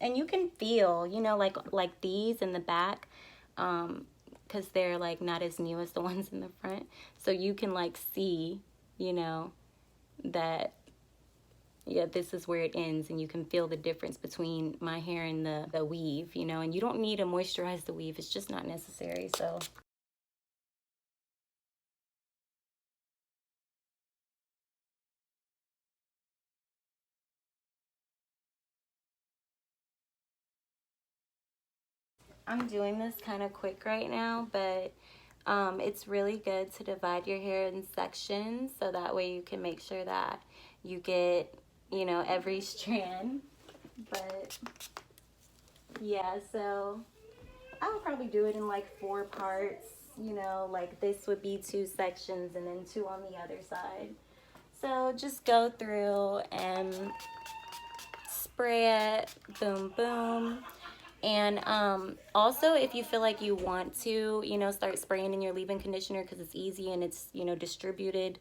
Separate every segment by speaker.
Speaker 1: And you can feel, you know, like these in the back, because they're like not as new as the ones in the front. So you can like see, you know, that, yeah, this is where it ends, and you can feel the difference between my hair and the weave, you know, and you don't need to moisturize the weave. It's just not necessary. So I'm doing this kind of quick right now, but it's really good to divide your hair in sections, so that way you can make sure that you get, you know, every strand. But yeah, so I would probably do it in like 4 parts, you know, like this would be 2 sections and then 2 on the other side. So just go through and spray it, boom, boom. And also, if you feel like you want to, you know, start spraying in your leave-in conditioner because it's easy and it's, you know, distributed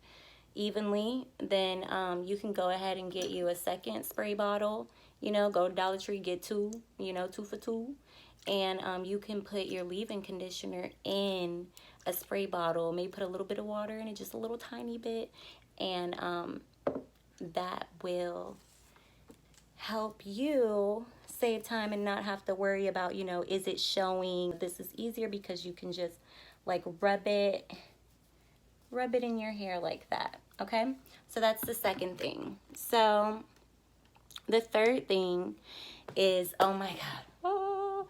Speaker 1: evenly, then you can go ahead and get you a second spray bottle. You know, go to Dollar Tree, get 2, you know, 2 for 2. And you can put your leave-in conditioner in a spray bottle. Maybe put a little bit of water in it, just a little tiny bit. And that will help you save time and not have to worry about, you know, is it showing? This is easier because you can just like rub it in your hair like that. Okay, so that's the second thing. So the third thing is, oh my god, oh,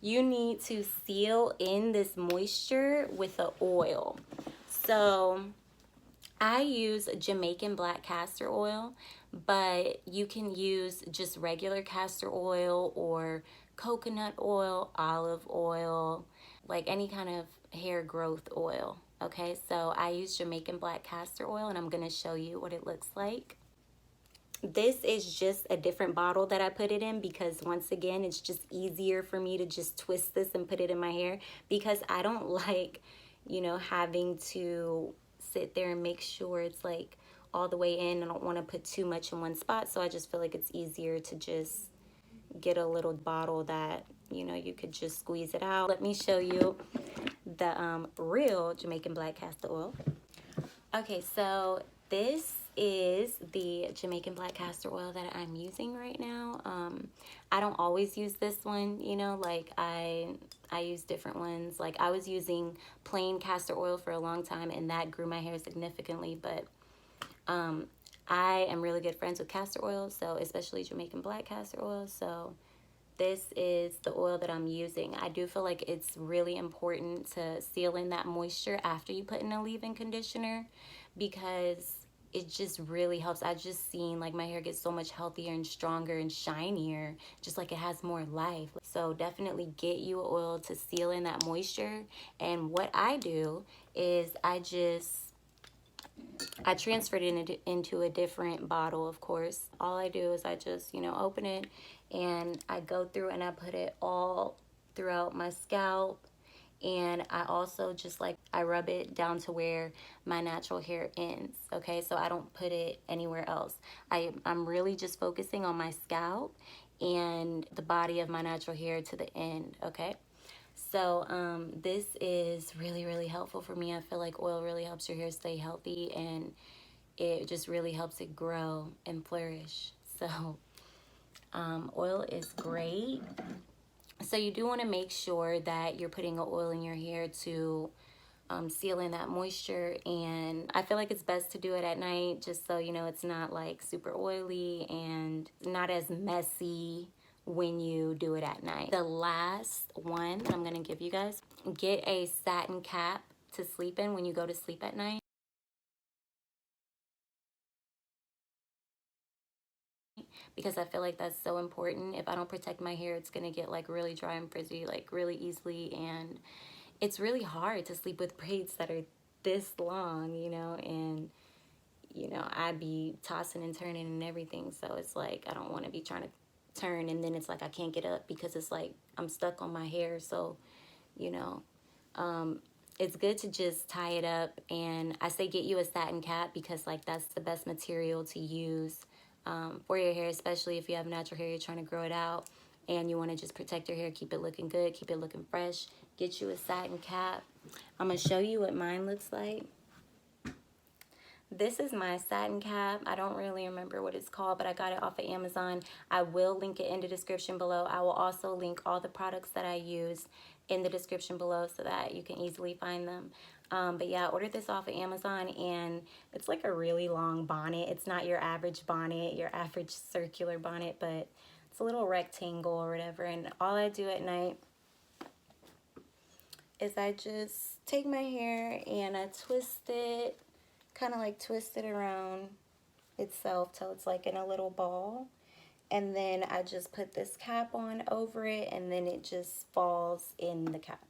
Speaker 1: you need to seal in this moisture with the oil. So I use Jamaican black castor oil, but you can use just regular castor oil or coconut oil, olive oil, like any kind of hair growth oil. Okay, so I use Jamaican black castor oil, and I'm going to show you what it looks like. This is just a different bottle that I put it in because, once again, it's just easier for me to just twist this and put it in my hair, because I don't like, you know, having to sit there and make sure it's like all the way in. I don't want to put too much in one spot, so I just feel like it's easier to just get a little bottle that, you know, you could just squeeze it out. Let me show you the real Jamaican black castor oil. Okay, so this is the Jamaican black castor oil that I'm using right now. I don't always use this one, you know, like I use different ones. Like I was using plain castor oil for a long time, and that grew my hair significantly, but I am really good friends with castor oil, so especially Jamaican black castor oil, so this is the oil that I'm using. I do feel like it's really important to seal in that moisture after you put in a leave-in conditioner, because it just really helps. I just seen like my hair gets so much healthier and stronger and shinier, just like it has more life. So definitely get you an oil to seal in that moisture. And what I do is I transferred it into a different bottle, of course. All I do is I just, you know, open it and I go through and I put it all throughout my scalp. And I also just like, I rub it down to where my natural hair ends, okay? So I don't put it anywhere else. I'm really just focusing on my scalp and the body of my natural hair to the end, okay? So this is really, really helpful for me. I feel like oil really helps your hair stay healthy, and it just really helps it grow and flourish. So oil is great. So you do want to make sure that you're putting an oil in your hair to seal in that moisture. And I feel like it's best to do it at night, just so, you know, it's not like super oily and not as messy when you do it at night. The last one that I'm going to give you guys, get a satin cap to sleep in when you go to sleep at night, because I feel like that's so important. If I don't protect my hair, it's gonna get like really dry and frizzy like really easily, and it's really hard to sleep with braids that are this long, you know, and you know, I'd be tossing and turning and everything, so it's like I don't want to be trying to turn and then it's like I can't get up because it's like I'm stuck on my hair. So, you know, it's good to just tie it up. And I say get you a satin cap because like that's the best material to use for your hair, especially if you have natural hair, you're trying to grow it out and you want to just protect your hair, keep it looking good, keep it looking fresh. Get you a satin cap. I'm going to show you what mine looks like. This is my satin cap. I don't really remember what it's called, but I got it off of Amazon. I will link it in the description below. I will also link all the products that I use in the description below so that you can easily find them. But yeah, I ordered this off of Amazon, and it's like a really long bonnet. It's not your average bonnet, your average circular bonnet, but it's a little rectangle or whatever. And all I do at night is I just take my hair and I twist it, kind of like twist it around itself till it's like in a little ball, and then I just put this cap on over it, and then it just falls in the cap.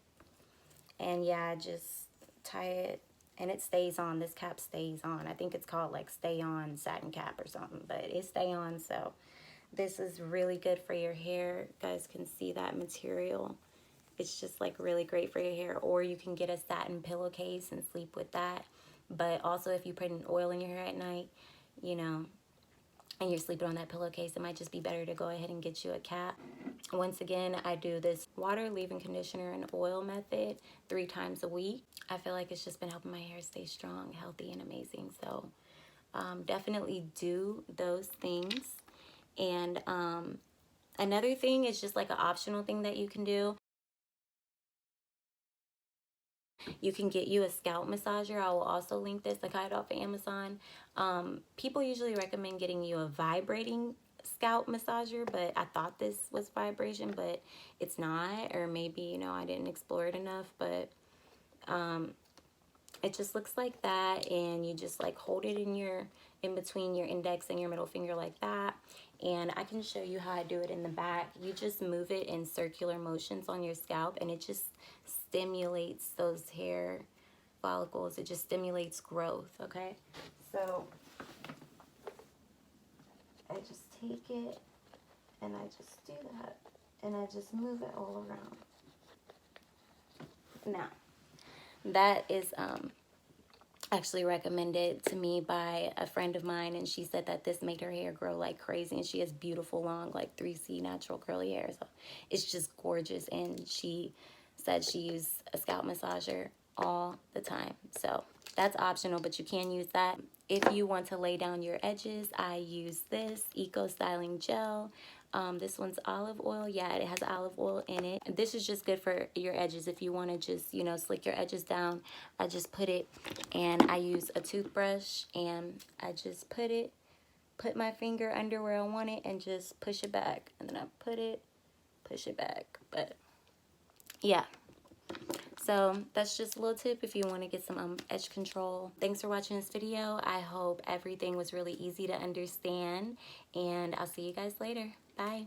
Speaker 1: And yeah, I just tie it and it stays on. This cap stays on. I think it's called like stay on satin cap or something, but it stay on. So this is really good for your hair. You guys can see that material. It's just like really great for your hair. Or you can get a satin pillowcase and sleep with that. But also if you put an oil in your hair at night, you know, and you're sleeping on that pillowcase, it might just be better to go ahead and get you a cap. Once again, I do this water, leave-in conditioner, and oil method 3 times a week. I feel like it's just been helping my hair stay strong, healthy, and amazing. So definitely do those things. And another thing is just like an optional thing that you can do. You can get you a scalp massager. I will also link this. I got it off of Amazon. People usually recommend getting you a vibrating scalp massager, but I thought this was vibration, but it's not. Or maybe, you know, I didn't explore it enough, but it just looks like that, and you just like hold it in between your index and your middle finger like that. And I can show you how I do it in the back. You just move it in circular motions on your scalp, and it just stimulates those hair follicles. It just stimulates growth, okay? So I just take it and I just do that, and I just move it all around. Now, that is actually recommended to me by a friend of mine, and she said that this made her hair grow like crazy, and she has beautiful long like 3C natural curly hair, so it's just gorgeous. And she said she used a scalp massager all the time. So that's optional, but you can use that. If you want to lay down your edges, I use this Eco Styling Gel. This one's olive oil. Yeah, it has olive oil in it. This is just good for your edges. If you want to just, you know, slick your edges down, I just put it, and I use a toothbrush, and I just put my finger under where I want it, and just push it back. And then I push it back. But yeah. So that's just a little tip if you want to get some edge control. Thanks for watching this video. I hope everything was really easy to understand, and I'll see you guys later. Bye.